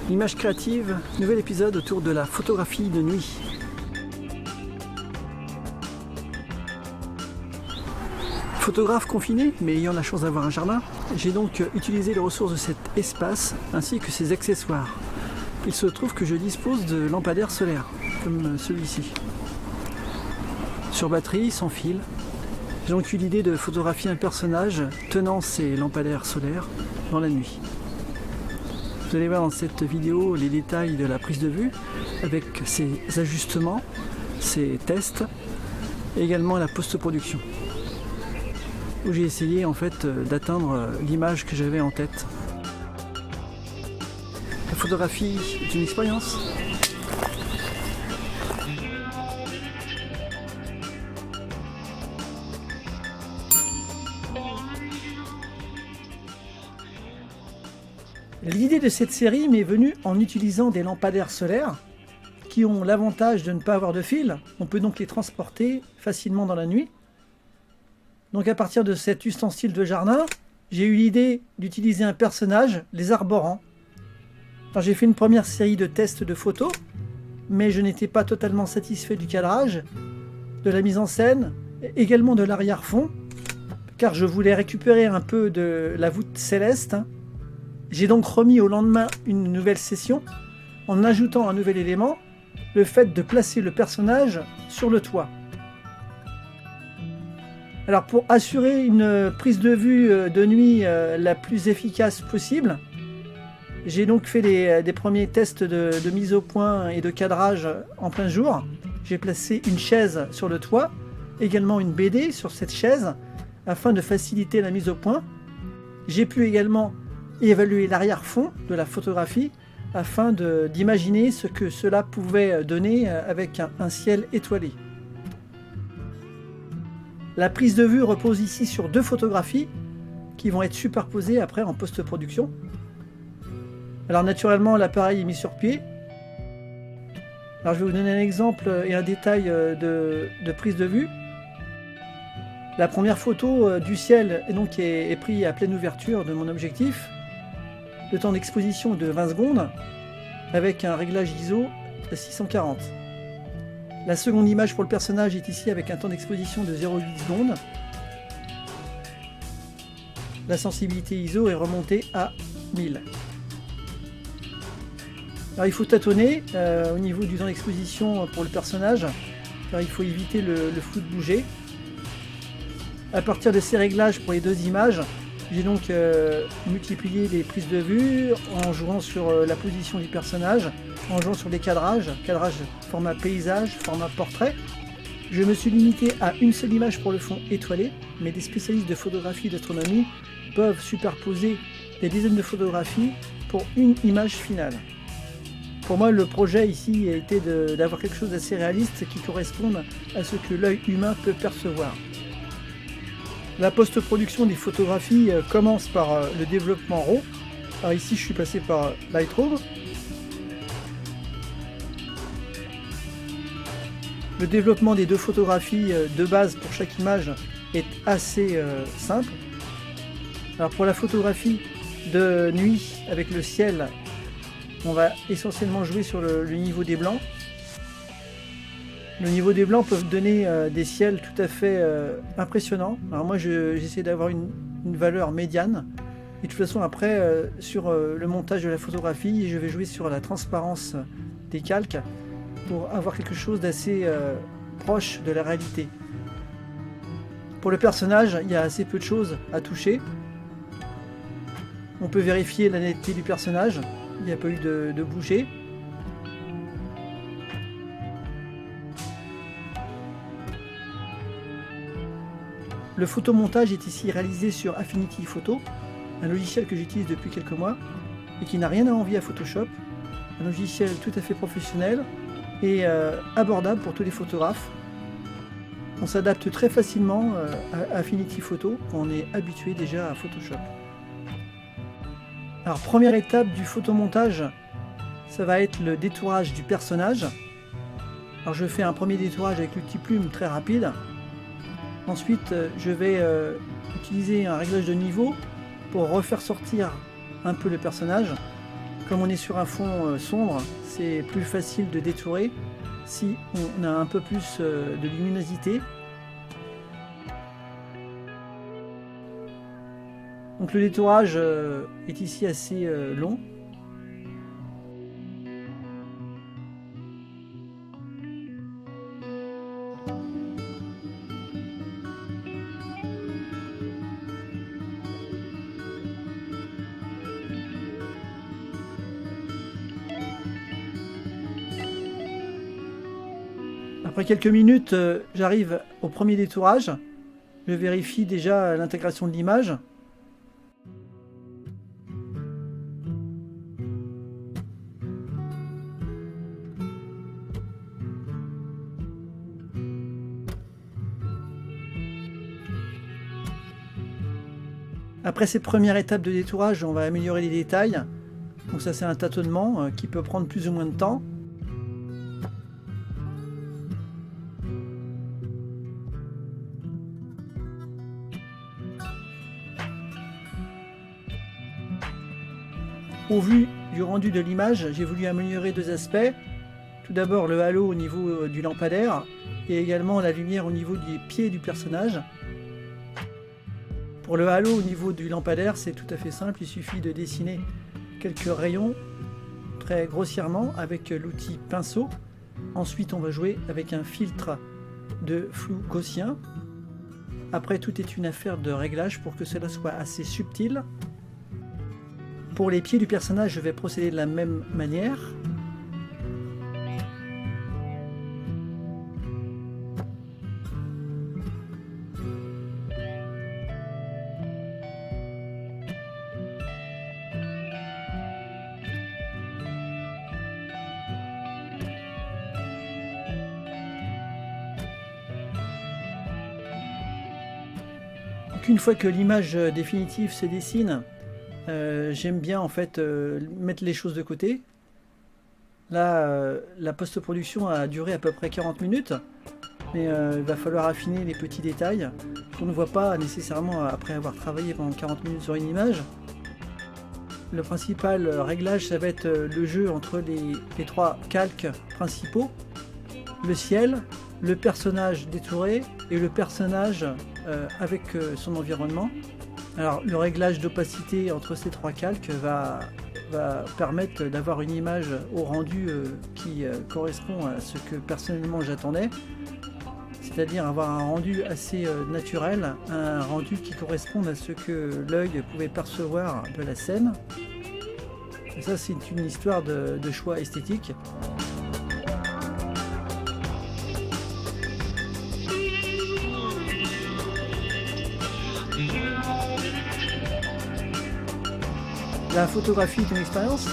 Image créative, nouvel épisode autour de la photographie de nuit. Photographe confiné, mais ayant la chance d'avoir un jardin, j'ai donc utilisé les ressources de cet espace ainsi que ses accessoires. Il se trouve que je dispose de lampadaires solaires, comme celui-ci. Sur batterie, sans fil. J'ai donc eu l'idée de photographier un personnage tenant ces lampadaires solaires dans la nuit. Vous allez voir dans cette vidéo les détails de la prise de vue avec ses ajustements, ses tests et également la post-production où j'ai essayé en fait d'atteindre l'image que j'avais en tête. La photographie est une expérience. L'idée de cette série m'est venue en utilisant des lampadaires solaires qui ont l'avantage de ne pas avoir de fil. On peut donc les transporter facilement dans la nuit. Donc à partir de cet ustensile de jardin, j'ai eu l'idée d'utiliser un personnage, les arborants. Alors, j'ai fait une première série de tests de photos, mais je n'étais pas totalement satisfait du cadrage, de la mise en scène, également de l'arrière-fond, car je voulais récupérer un peu de la voûte céleste. J'ai donc remis au lendemain une nouvelle session en ajoutant un nouvel élément, le fait de placer le personnage sur le toit. Alors pour assurer une prise de vue de nuit la plus efficace possible, j'ai donc fait des premiers tests de mise au point et de cadrage en plein jour. J'ai placé une chaise sur le toit, également une BD sur cette chaise afin de faciliter la mise au point. J'ai pu également évaluer l'arrière-fond de la photographie afin d'imaginer ce que cela pouvait donner avec un ciel étoilé. La prise de vue repose ici sur deux photographies qui vont être superposées après en post-production. Alors naturellement l'appareil est mis sur pied. Alors je vais vous donner un exemple et un détail de prise de vue. La première photo du ciel est prise à pleine ouverture de mon objectif. Le temps d'exposition de 20 secondes avec un réglage ISO de 640. La seconde image pour le personnage est ici avec un temps d'exposition de 0,8 secondes. La sensibilité ISO est remontée à 1000. Alors il faut tâtonner au niveau du temps d'exposition pour le personnage, car il faut éviter le flou de bouger. À partir de ces réglages pour les deux images, j'ai donc multiplié les prises de vue en jouant sur la position du personnage, en jouant sur les cadrage format paysage, format portrait. Je me suis limité à une seule image pour le fond étoilé, mais des spécialistes de photographie et d'astronomie peuvent superposer des dizaines de photographies pour une image finale. Pour moi, le projet ici a été d'avoir quelque chose d'assez réaliste qui corresponde à ce que l'œil humain peut percevoir. La post-production des photographies commence par le développement RAW. Alors ici, je suis passé par Lightroom. Le développement des deux photographies de base pour chaque image est assez simple. Alors pour la photographie de nuit avec le ciel, on va essentiellement jouer sur le niveau des blancs. Le niveau des blancs peut donner des ciels tout à fait impressionnants. Alors moi j'essaie d'avoir une valeur médiane. Et de toute façon après sur le montage de la photographie, je vais jouer sur la transparence des calques pour avoir quelque chose d'assez proche de la réalité. Pour le personnage, il y a assez peu de choses à toucher. On peut vérifier la netteté du personnage. Il n'y a pas eu de bouger. Le photomontage est ici réalisé sur Affinity Photo, un logiciel que j'utilise depuis quelques mois et qui n'a rien à envier à Photoshop. Un logiciel tout à fait professionnel et abordable pour tous les photographes. On s'adapte très facilement à Affinity Photo quand on est habitué déjà à Photoshop. Alors première étape du photomontage, ça va être le détourage du personnage. Alors je fais un premier détourage avec l'outil plume très rapide. Ensuite je vais utiliser un réglage de niveau pour refaire sortir un peu le personnage. Comme on est sur un fond sombre, c'est plus facile de détourer si on a un peu plus de luminosité. Donc le détourage est ici assez long. Après quelques minutes, j'arrive au premier détourage. Je vérifie déjà l'intégration de l'image. Après cette première étape de détourage, on va améliorer les détails. Donc ça, c'est un tâtonnement qui peut prendre plus ou moins de temps. Au vu du rendu de l'image, j'ai voulu améliorer deux aspects. Tout d'abord le halo au niveau du lampadaire et également la lumière au niveau des pieds du personnage. Pour le halo au niveau du lampadaire, c'est tout à fait simple, il suffit de dessiner quelques rayons très grossièrement avec l'outil pinceau. Ensuite on va jouer avec un filtre de flou gaussien. Après, tout est une affaire de réglage pour que cela soit assez subtil. Pour les pieds du personnage, je vais procéder de la même manière. Donc une fois que l'image définitive se dessine, j'aime bien en fait mettre les choses de côté. Là, la post-production a duré à peu près 40 minutes, mais il va falloir affiner les petits détails qu'on ne voit pas nécessairement après avoir travaillé pendant 40 minutes sur une image. Le principal réglage, ça va être le jeu entre les trois calques principaux, le ciel, le personnage détouré et le personnage avec son environnement. Alors le réglage d'opacité entre ces trois calques va permettre d'avoir une image au rendu qui correspond à ce que personnellement j'attendais, c'est-à-dire avoir un rendu assez naturel, un rendu qui corresponde à ce que l'œil pouvait percevoir de la scène. Et ça, c'est une histoire de choix esthétique. La photographie est une expérience.